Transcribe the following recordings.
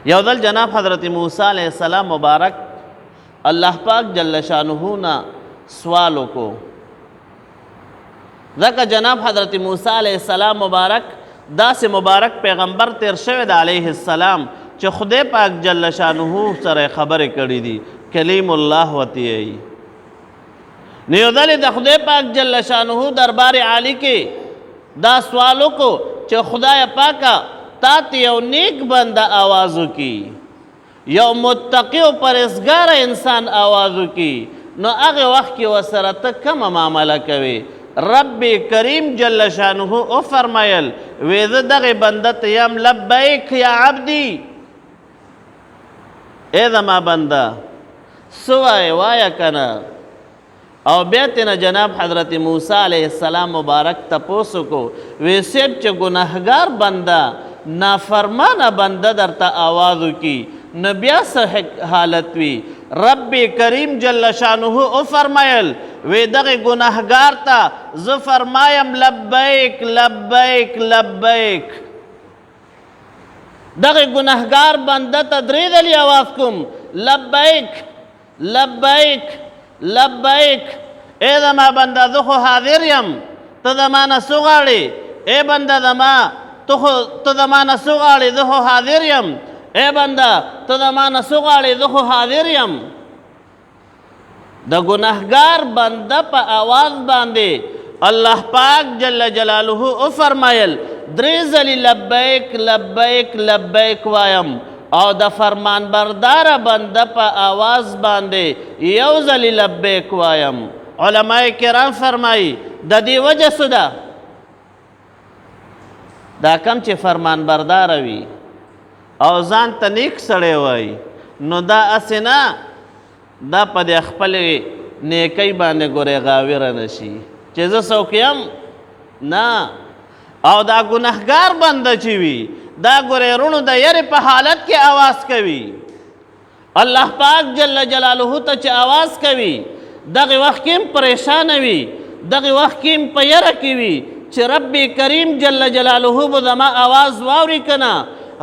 یو دل جناب حضرت موسیٰ علیہ السلام مبارک اللہ پاک جل شانہ نا سوالو کو ذکا جناب حضرت موسیٰ علیہ السلام مبارک دا سے مبارک پیغمبر تیر شوید علیہ السلام چه خدای پاک جل شانہ سر خبر کری دی کلیم اللہ وتی ای نیو دل دا خدای پاک جل شانہ دربار عالی کے دا سوالو کو چه خدای پاکا تاتی یو نیک بندہ آوازو کی یو متقی و پرزگار انسان آوازو کی نو اغی وقت کی وسرت کم معاملہ کوي رب کریم جل شانہ او فرمایل ویز دغی بندت یم لبیک یا عبدی اے زما بندہ سوائے وایا کنا او بیتنا جناب حضرت موسیٰ علیہ السلام مبارک تپوسو کو ویسیب چه گناہگار بندہ نافرمانہ بندہ در تا آوازو کی نبیا صحیح حالت وی رب کریم جل شانہ او فرمایل وی دغی گناہگار تا ز فرمایم لبیک لبیک لبیک دغی گناہگار بندہ تا درید علی آواز کم لبیک لبیک لبیک اے دما بندہ دخو حاضر یم تا دمانا سغاڑی اے بندہ دما تو دمانا سغاڑی دخو حاضر یم اے بندہ تو دمانا سغاڑی دخو حاضر یم دا گناہگار بندہ پا آواز باندے اللہ پاک جل جلالہ او فرمایل دریز علی لبیک لبیک لبیک وایم او دا فرمان بردار بندہ پا آواز باندے یوز علی لبیک وایم علماء کرام فرمائی دا دی وجہ سدا دا کم چه فرمان بردار وی او ځان ته نیک سړی وای نو دا اسنا دا په د خپل نیکی باندې ګورې غاویره نشي چې زه څوک یم نه او دا ګناهګار بنده چې وي دا ګورې رونو د یرې په حالت کې آواز کوي الله پاک جل جلاله ته چې آواز کوي دغه وخت کې پریشان وي دغه وخت کې په یره کې وي چې رب کریم جل جلاله به زما آواز واوري کنه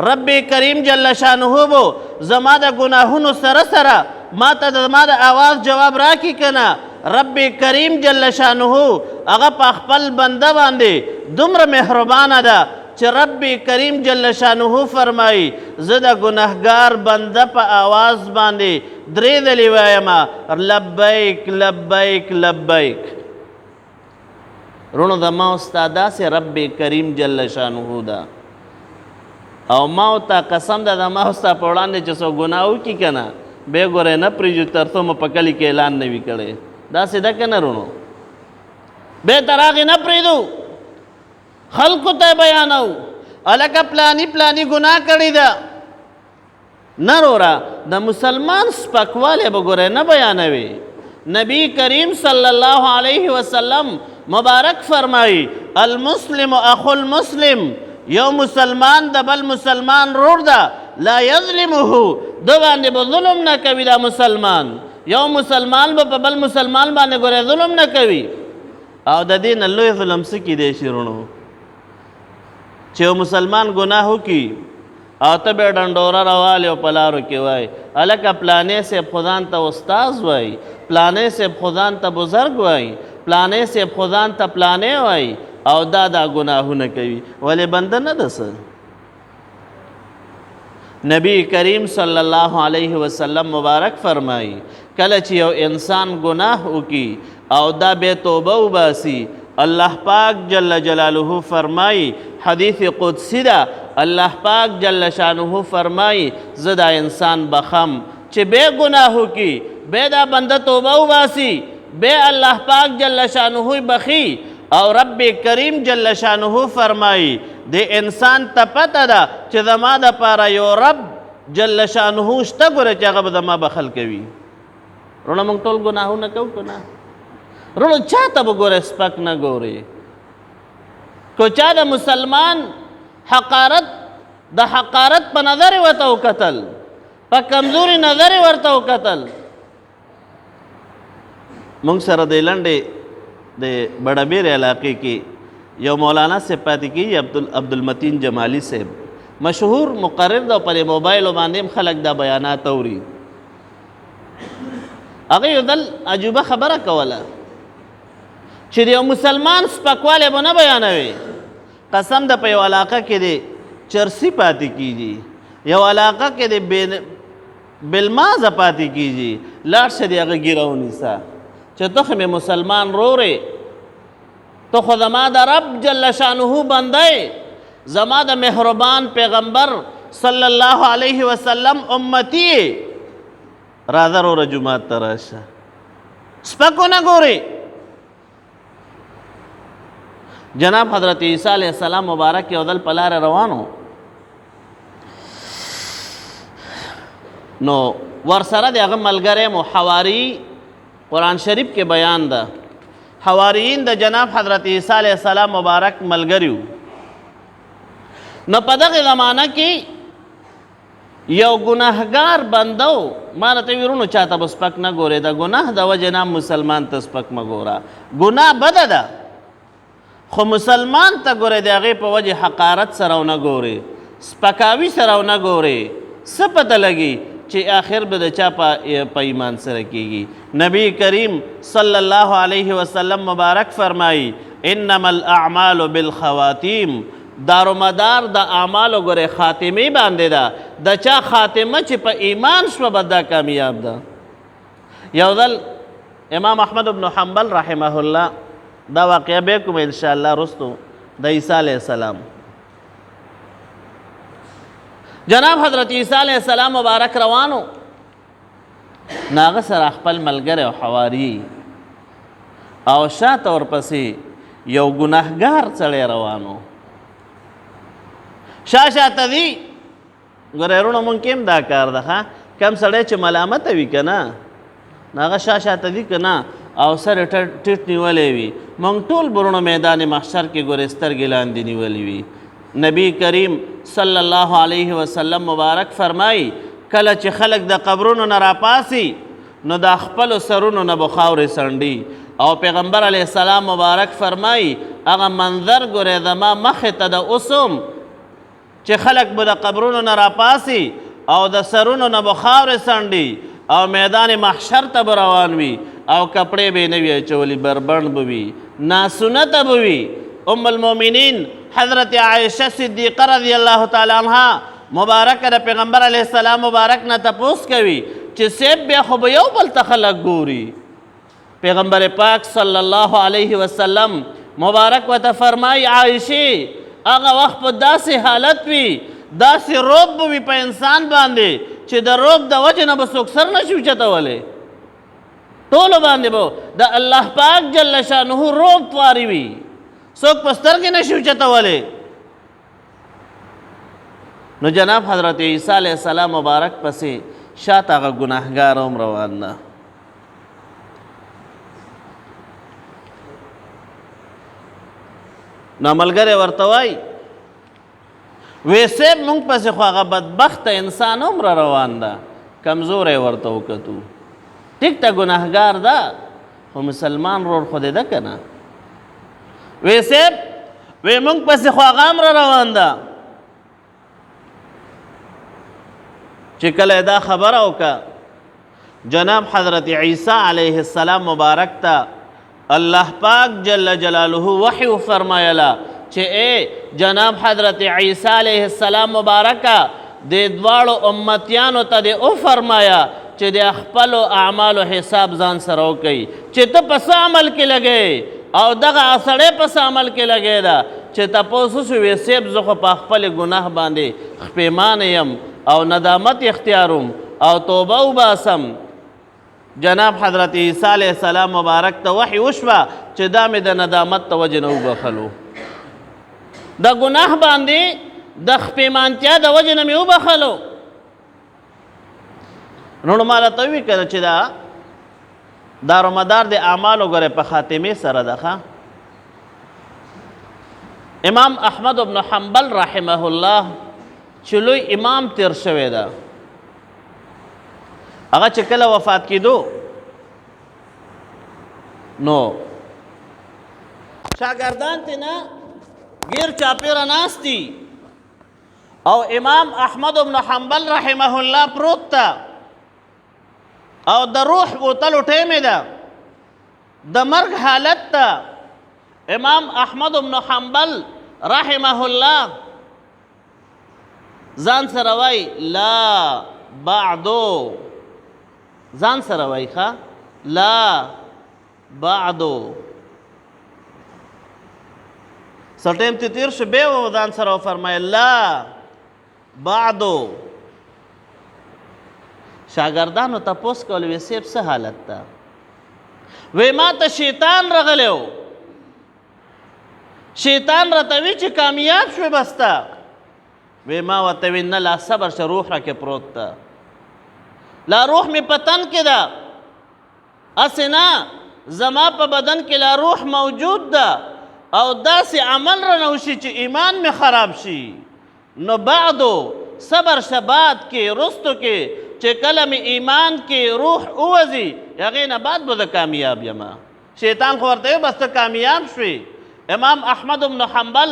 رب کریم جل شانہ بو زما د گناہونو سره سره ما ته زما د آواز جواب راکی کنه رب کریم جل شانہ هغه په خپل بنده باندې دومره مهربانه ده چې رب کریم جل شانہ فرمایي زه د ګناهګار بنده په آواز باندې درې ځلې وایم لبیک لبیک لبیک رونو زما استادا سے رب کریم جل شانہ ده او ما تا قسم ده ما ستا په وړاندې چې څو ګناه وکړي که نه بیا ګورې نه پرېږدو تر څو مو په کلي کې اعلان نه وي کړی داسې ده که نه رونو بیا تر هغې نه پرېږدو خلکو ته بیانو هلکه پلاني پلاني ګناه کړې ده نه وروره د مسلمان سپکوالی به ګورې نه بیانوي نبی کریم صلی الله علیه وسلم مبارک فرمایي المسلم اخو المسلم یو مسلمان د بل مسلمان رور ده لا یظلمه دو باندې به ظلم نه کوي دا مسلمان یو مسلمان به په بل مسلمان باندې ګورې ظلم نه کوي او د دې نه لوی ظلم څه کیدی شي رونو چې یو مسلمان ګناه وکړي او ته به ډنډوره راوالې او په لارو کې وایي هلکه پلانې صاحب خدان ته استاذ وایي پلانې صاحب خدان ته بزرګ وایي پلانې صاحب خدان ته پلانې وایي او دا گناہونه کوي ولی بنده نه ده څه نبی کریم صلی الله علیه وسلم مبارک فرمایي کله چې یو انسان گناه وکي او دا بے توبه وباسي الله پاک جل جلاله فرمایي حدیث قدسی ده الله پاک جل شانه فرمایي زه دا انسان بخم چې بے گناه وکي بے دا بنده توبه وباسي بے الله پاک جل شانه بخي او رب کریم جل شانہ فرمائی دے انسان تا پتا دا چې زما دا پارا یو رب جل شانہ شتا گوره چې هغه به زما بخل کوي رونو موږ ټول ګناهونه کوو که نه رونو چا ته به ګوره سپک نه ګورې کو چا د مسلمان حقارت د حقارت په نظر ورته وکتل په کمزوري نظر ورته وکتل موږ سره د لنډې د بڑابیر علاقے کی یو مولانا سے پاتی کی عبدالمتین جمالی صاحب مشهور مقرر دا پر موبایل باندې خلک دا بیانات اوري. هغه یو دل عجوبه خبره کوله چې د یو مسلمان سپکوالی به نه بیانوي. قسم ده په یو علاقه کې د چرسی پاتې کیږي، یو علاقه کې د بلمازه پاتې کیږي، لاړ شه د هغه ږیره ونیسه چې ته خو مې مسلمان رورې، ته خو زما د رب جل شانه بنده، زما د مهربان پیغمبر صلی الله علیه وسلم امتی، راځه وروره جومات ته راشه. سپک ونه ګورې. جناب حضرت عیسی علیہ السلام مبارک یو دل په لاره روانو، نو ورسره د هغه ملګری مو حواری، قرآن شریف کې بیان ده حواریین د جناب حضرت عیسی علیہ السلام مبارک ملګریو. نو په دغه زمانه کې یو ګناهګار بندو ما راته ویرونو چاته به سپک نه ګورې، د ګناه د وجې نه مسلمان ته سپک مه ګوره. ګناه بده ده خو مسلمان ته ګورې د هغې په وجې حقارت سره ونه ګورې، سپکاوي سره ونه ګورې. څه پته لګي چې آخر به د چا په ایمان سره کیږي. نبی کریم صلی الله علیه وسلم مبارک فرمایي انما الاعمال بالخواتیم، دارومدار د اعمالو ګورې خاتمې باندې ده، د چا خاتمه چې په ایمان شوه به دا کامیاب ده. یو ځل امام احمد بن حنبل رحمه الله، دا واقعه به کوم انشاءالله رستو، د عیسی علیہ السلام جناب حضرت عیسی علیہ السلام مبارک روانو، ناغه سره خپل ملګری او حواری او شاته ورپسې یو ګناهګار سړی روانو. شاته دی ګورې وروڼو مونږ کې هم دا کار ده، کم سړی چې ملامته وي که نه، هغه شاته دی که نه او سر ټیټ نیولی وي. مونږ ټول برونو میدان محشر کې ګورې سترګې لاندې نیولې وي. نبی کریم صلی الله علیه وسلم مبارک فرمایي کله چې خلک د قبرونو نه راپاسي نو د خپلو سرونو نه به خاورې څنډي، او پیغمبر علیه السلام مبارک فرمایي هغه منظر ګورې زما مخې ته د اوسم چې خلک به د قبرونو نه راپاسي او د سرونو نه به خاورې څنډي او میدان محشر ته به روان وي او کپړې به یې نه وي اچولي، بربند به وي، ناسنته به وي. ام المؤمنین حضرت عائشہ صدیقہ رضی اللہ تعالی عنہ مبارک د پیغمبر علیہ السلام مبارک نه تپوس کوي چې سیب بیا خو به یو بل ته خلک ګوري. پیغمبر پاک صلی الله علیه وسلم مبارک ورته فرمایي عائشې هغه وخت په داسې حالت وي، داسې روب به وي په انسان باندې چې د روب د وجې نه به څوک سر نه شي اوچتولی، ټولو باندې به د الله پاک جل شانه روب واري وي، څوک په سترګې نه شي اوچتولی. نو جناب حضرت عیسی علیہ السلام مبارک پسې شاته هغه ګناهګار هم روان ده. نو ملګری ورته وایي وی صاحب مونږ پسې خو هغه بدبخته انسان هم را روان ده، کمزوری ورته وکتو، ټیک ته ګناهګار ده خو مسلمان رور خو دې ده که نه. وی صاحب وی مونږ پسې خو هغه هم را روان ده. چې کله دا خبره وکړه جناب حضرت عیسی علیه السلام مبارک ته الله پاک جل جلاله وحی فرمایله چې اے جناب حضرت عیسی علیه السلام مبارکه د دواړو امتیانو ته دې وفرمایا چې د خپلو اعمالو حساب ځان سره وکوي چې ته په څه عمل کې لګې او دغه سړی په څه عمل کې لګې ده چې تپوس وشوې صیب زه خو په خپل ګناه باندې پښیمانه یم او ندامت اختیاروم او توبه وباسم. جناب حضرت عیسی علیہ السلام مبارک ته وحی وشوه چې دا مې د ندامت ته وجې نه وبخلو، د ګناه باندې د خپیمانتیا د وجې نه مې وبخلو. نو ما راته وویل که چې دا دارومدار د اعمالو ګورې په خاتمې سره ده ښه. امام احمد بن حنبل رحمه الله چې لوی امام تیر شوی ده، هغه چې کله وفات کېدو نو شاګردان ترې نه ګیر چاپېره ناست دي او امام احمد بن حنبل رحمه الله پروت تا او د روح بوتلو ټیمې ده د مرګ حالت ته امام احمد بن حنبل رحمه الله ځان سره وای لا بعدو ځان سره وای ښه لا بعدو څه ټیم ته تیر شو بیا و ځان سره وفرمایل لا بعدو شاګردانو تپوس کول وی سیب څه حالت ته وی ما ته شیطان رغلی و شیطان راته وی چې کامیاب شوې بس ته وی ما ورته وی نه لا صبر شه روح راکې پروت ته لا روح مې په تن کې ده هسې نه زما په بدن کې لا روح موجود ده او داسې عمل رانه وشي چې ایمان مې خراب شي نو بعدو صبر شه بعد کې رستو کې چې کله مې ایمان کې روح ووځي هغې نه بعد به زه کامیاب یمه شیطان خو ورته وی بس ته کامیاب شوې امام احمد بن حنبل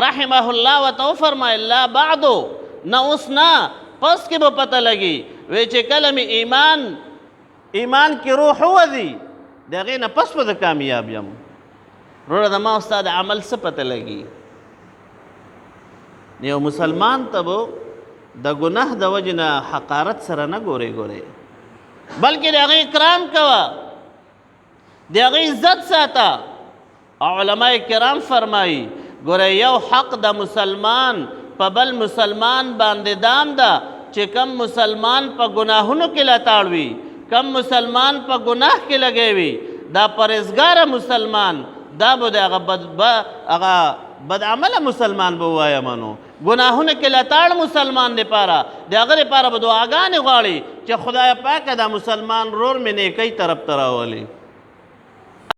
رحمه الله ورته وفرمایل لا بعدو نه اوس نه پس کې به پته لګي وی چې کله مې ایمان کې روح ووځي د هغې نه پس به زه کامیاب یم وروره زما استاد عمل څه پته لګي یو مسلمان ته به د ګناه د وجې نه حقارت سره نه ګورې بلکې د هغې اکرام کوه د هغې عزت ساته علماء کرام فرمایي ګوره یو حق د مسلمان په بل مسلمان باندې دام ده چې کم مسلمان په ګناهونو کې لتاړ وي کم مسلمان په ګناه کې لګی وي دا پرهیزګاره مسلمان دا به د هغه بدعمله مسلمان به ووایه منو ګناهونه کې لتاړ مسلمان دپاره د هغه دپاره به دعاګانې غواړي چې خدای پاکه دا مسلمان رور مې نیکۍ طرف ته راولي